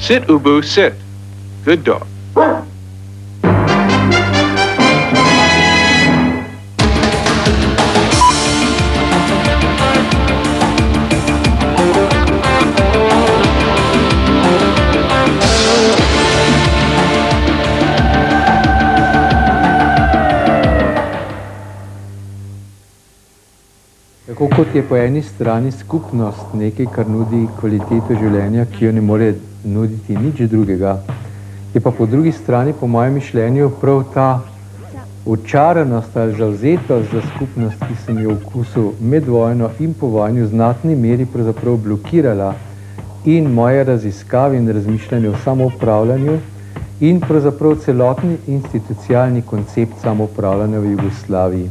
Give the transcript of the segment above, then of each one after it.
Sit, Ubu, sit. Good dog. Tako kot je po eni strani skupnost nekaj, kar nudi kvaliteto življenja, ki jo ne more nuditi nič drugega, je pa po drugi strani, po mojem mišljenju, prav ta očaranost ali žalzetost za skupnost, ki sem jo okusil med vojno in po vojni v znatni meri pravzaprav blokirala in moje raziskave in razmišljanje o samoupravljanju in pravzaprav celotni institucionalni koncept samoupravljanja v Jugoslaviji.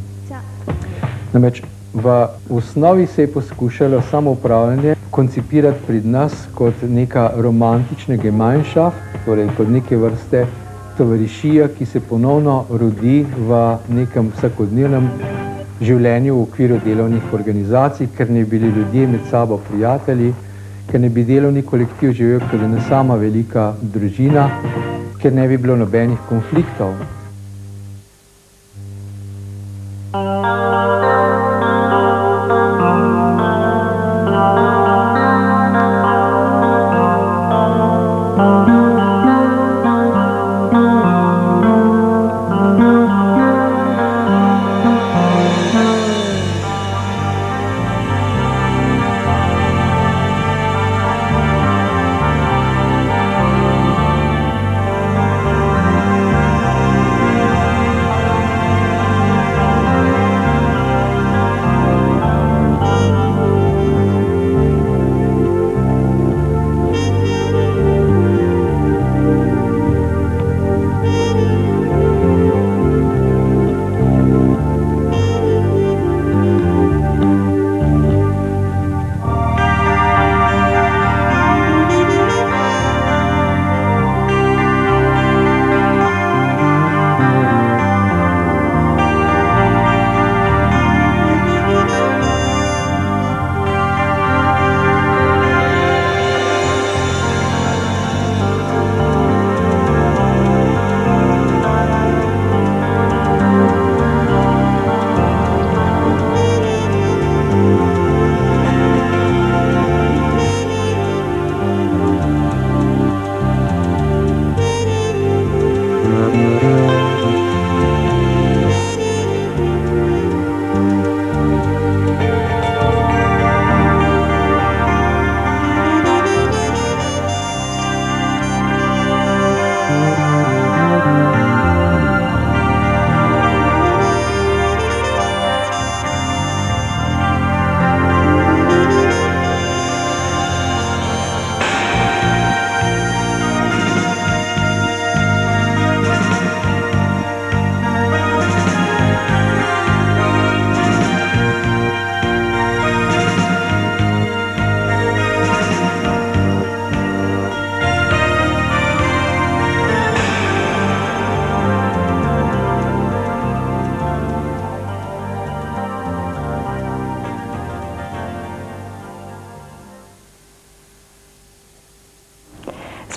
Namreč, v osnovi se je poskušalo samoupravljanje koncipirati pri nas kot neka romantična Gemeinschaft, torej kot neke vrste tovarišija, ki se ponovno rodi v nekem vsakodnevnem življenju v okviru delovnih organizacij, ker ne bi bili ljudje med sabo prijatelji, ker ne bi delovni kolektiv živel kot ena sama velika družina, ker ne bi bilo nobenih konfliktov.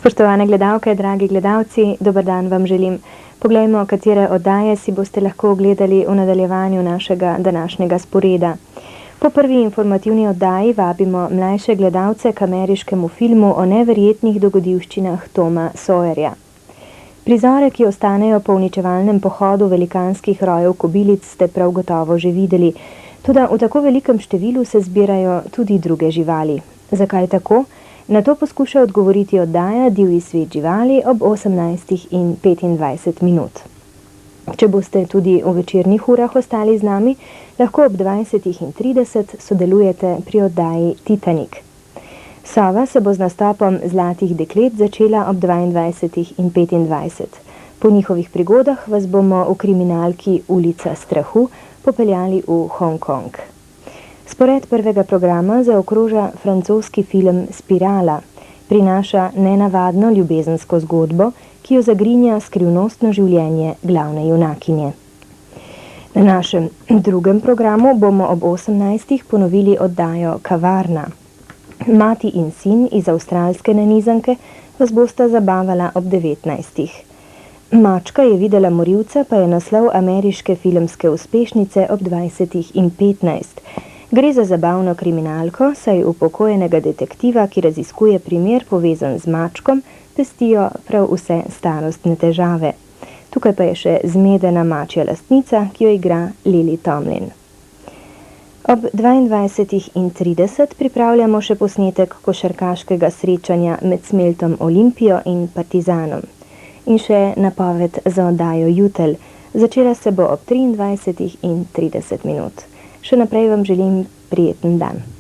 Spoštovane gledalke, dragi gledalci, dober dan vam želim. Poglejmo, katere oddaje si boste lahko ogledali v nadaljevanju našega današnjega sporeda. Po prvi informativni oddaji vabimo mlajše gledalce k ameriškemu filmu o neverjetnih dogodivščinah Toma Sawyerja. Prizore, ki ostanejo po uničevalnem pohodu velikanskih rojev kobilic, ste prav gotovo že videli, toda v tako velikem številu se zbirajo tudi druge živali. Zakaj tako? Na to poskuša odgovoriti oddaja Divji svet živali ob 18:25. Če boste tudi v večernih urah ostali z nami, lahko ob 20:30 sodelujete pri oddaji Titanik. Sova se bo z nastopom Zlatih deklet začela ob 22:25. Po njihovih prigodah vas bomo v kriminalki Ulica strahu popeljali v Hongkong. Spored prvega programa zaokroža francoski film Spirala. Prinaša nenavadno ljubezensko zgodbo, ki jo zagrinja skrivnostno življenje glavne junakinje. Na našem drugem programu bomo ob 18. ponovili oddajo Kavarna. Mati in sin iz avstralske nanizanke vas bosta zabavala ob 19. Mačka je videla morilca pa je naslov ameriške filmske uspešnice ob 20:15. Gre za zabavno kriminalko, saj upokojenega detektiva, ki raziskuje primer povezan z mačkom, pestijo prav vse starostne težave. Tukaj pa je še zmedena mačja lastnica, ki jo igra Lily Tomlin. Ob 22:30 pripravljamo še posnetek košarkaškega srečanja med Smeltom Olimpijo in Partizanom. In še napoved za oddajo Jutelj. Začela se bo ob 23:30. Še naprej vam želim prijeten dan.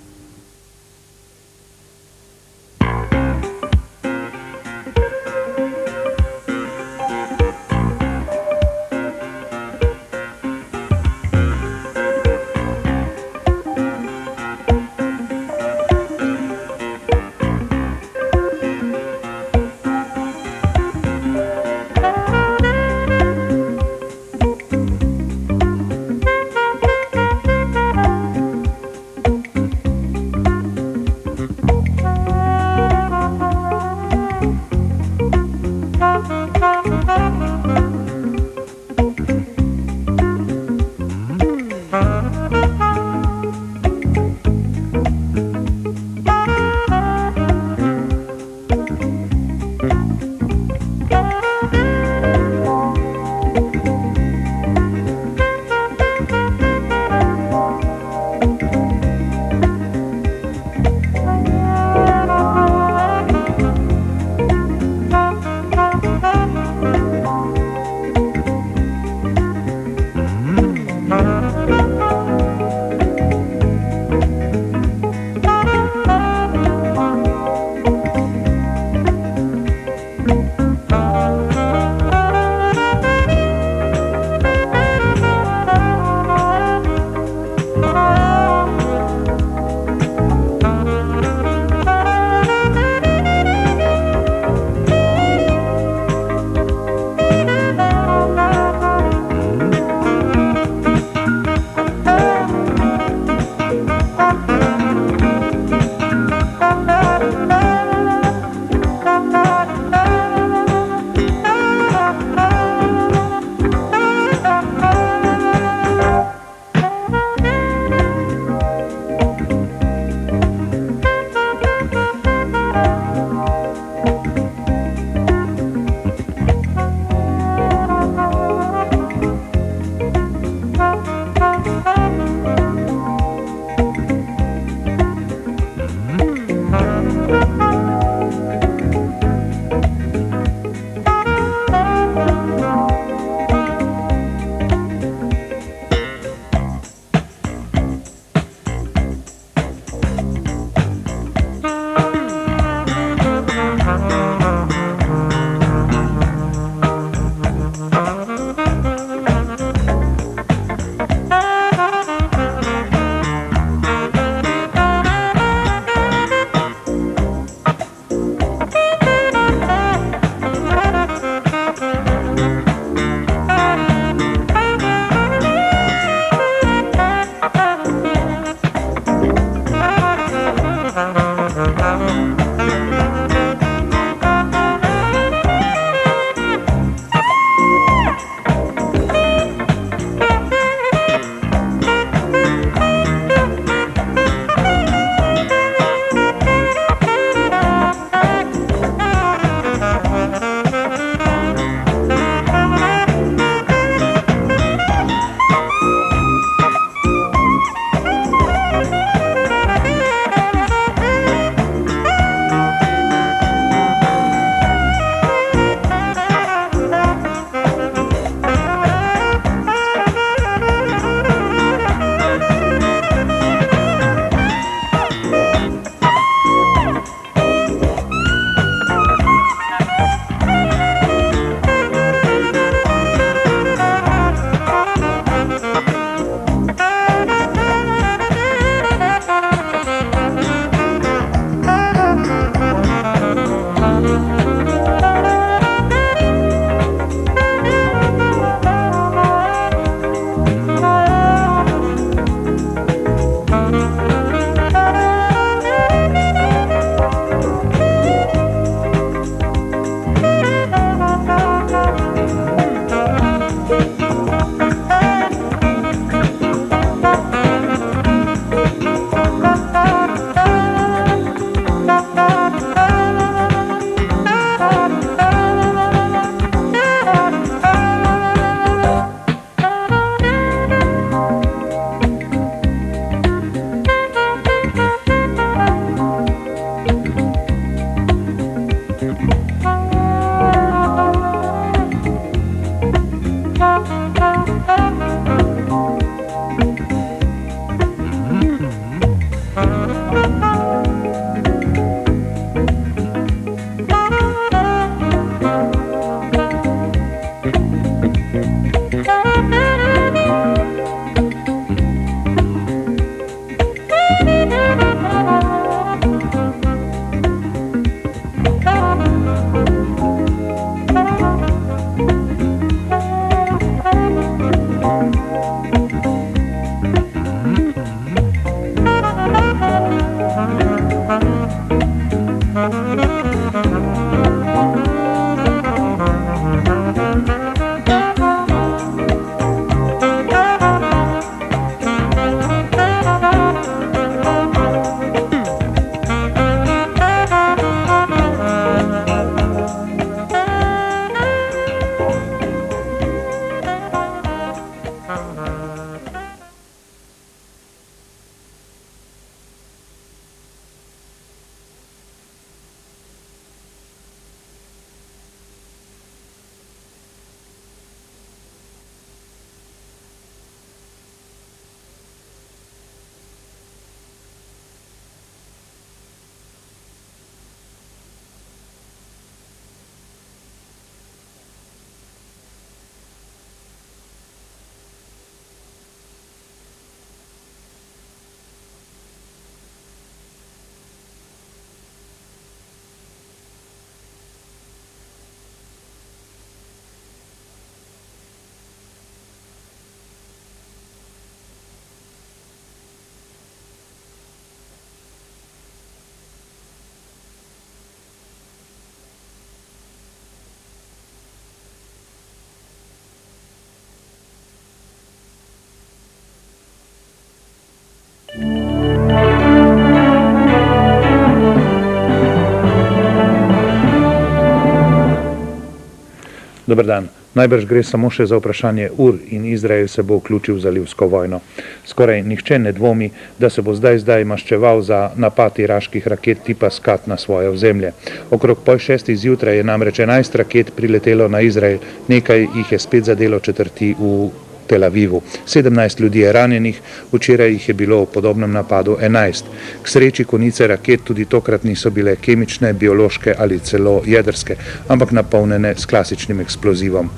Dober dan. Najbrž gre samo še za vprašanje ur in Izrael se bo vključil v zalivsko vojno. Skoraj nihče ne dvomi, da se bo zdaj maščeval za napad iraških raket tipa Skat na svoje ozemlje. Okrog 5:30 zjutraj je namreč 11 raket priletelo na Izrael, nekaj jih je spet zadelo četrti v Tel Avivu. 17 ljudi je ranjenih, včeraj jih je bilo v podobnem napadu 11. K sreči konice raket tudi tokrat niso bile kemične, biološke ali celo jedrske, ampak napolnjene s klasičnim eksplozivom.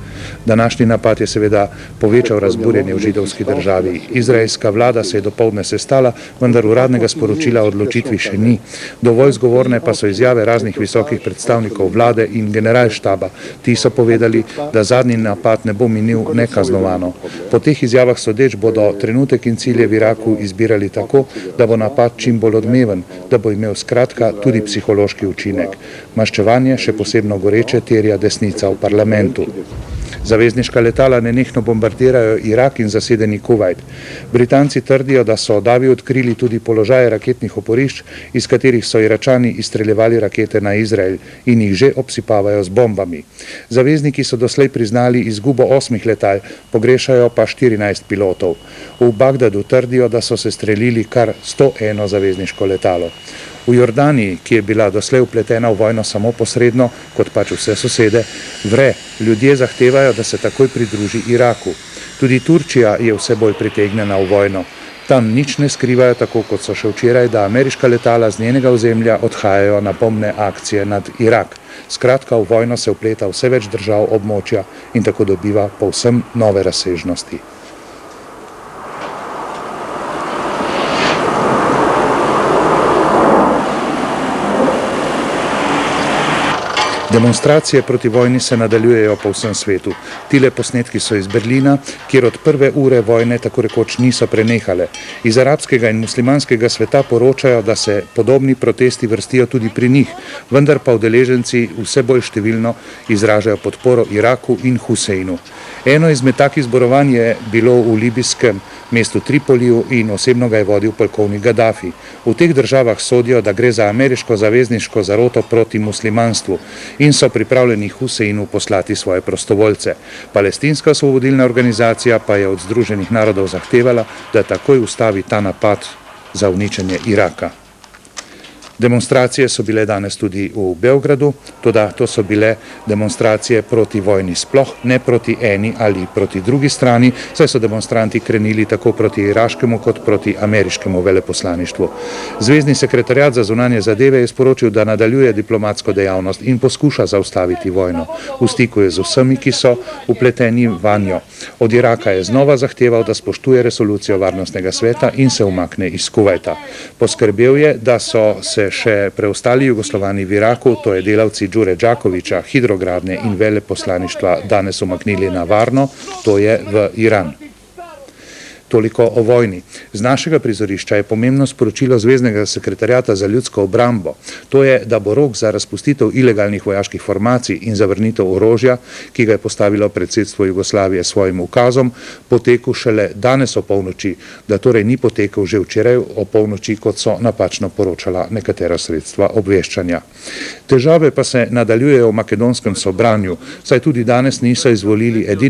Današnji napad je seveda povečal razburjenje v židovski državi. Izraelska vlada se je dopoldne sestala, vendar uradnega sporočila o odločitvi še ni. Dovolj zgovorne pa so izjave raznih visokih predstavnikov vlade in generalštaba. Ti so povedali, da zadnji napad ne bo minil nekaznovano. Po teh izjavah sodeč bodo trenutek in cilje v Iraku izbirali tako, da bo napad čim bolj odmeven, da bo imel skratka tudi psihološki učinek. Maščevanje, še posebno goreče, terja desnica v parlamentu. Zavezniška letala nenehno bombardirajo Irak in zasedeni Kuvajt. Britanci trdijo, da so davi odkrili tudi položaje raketnih oporišč, iz katerih so Iračani izstreljevali rakete na Izrael in jih že obsipavajo z bombami. Zavezniki so doslej priznali izgubo 8 letal, pogrešajo pa 14 pilotov. V Bagdadu trdijo, da so se streljili kar 101 zavezniško letalo. V Jordaniji, ki je bila doslej vpletena v vojno samo posredno, kot pač vse sosede, vre. Ljudje zahtevajo, da se takoj pridruži Iraku. Tudi Turčija je vse bolj pritegnjena v vojno. Tam nič ne skrivajo, tako kot so še včeraj, da ameriška letala z njenega ozemlja odhajajo na bombne akcije nad Irak. Skratka, v vojno se vpleta vse več držav območja in tako dobiva povsem nove razsežnosti. Demonstracije proti vojni se nadaljujejo po vsem svetu. Tile posnetki so iz Berlina, kjer od prve ure vojne tako rekoč niso prenehale. Iz arabskega in muslimanskega sveta poročajo, da se podobni protesti vrstijo tudi pri njih, vendar pa udeleženci vse bolj številno izražajo podporo Iraku in Huseinu. Eno izmed takih zborovanj je bilo v libijskem mestu Tripoliju in osebno ga je vodil polkovnik Gaddafi. V teh državah sodijo, da gre za ameriško zavezniško zaroto proti muslimanstvu in so pripravljeni Huseinu poslati svoje prostovoljce. Palestinska osvobodilna organizacija pa je od Združenih narodov zahtevala, da takoj ustavi ta napad za uničenje Iraka. Demonstracije so bile danes tudi v Beogradu, toda to so bile demonstracije proti vojni sploh, ne proti eni ali proti drugi strani, saj so demonstranti krenili tako proti iraškemu kot proti ameriškemu veleposlaništvu. Zvezni sekretariat za zunanje zadeve je sporočil, da nadaljuje diplomatsko dejavnost in poskuša zaustaviti vojno. V stiku je z vsemi, ki so vpleteni vanjo. Od Iraka je znova zahteval, da spoštuje resolucijo Varnostnega sveta in se umakne iz Kuvajta. Poskrbel je, da so se še preostali Jugoslovani v Iraku, to je delavci Đure Đakovića, hidrogradnje in veleposlaništva, danes umaknili na varno, to je v Iran. Toliko o vojni. Z našega prizorišča je pomembno sporočilo Zveznega sekretariata za ljudsko obrambo. To je, da bo rok za razpustitev ilegalnih vojaških formacij in zavrnitev orožja, ki ga je postavilo predsedstvo Jugoslavije s svojim ukazom, potekel šele danes o polnoči, da torej ni potekel že včeraj o polnoči, kot so napačno poročala nekatera sredstva obveščanja. Težave pa se nadaljujejo v makedonskem sobranju, saj tudi danes niso izvolili edini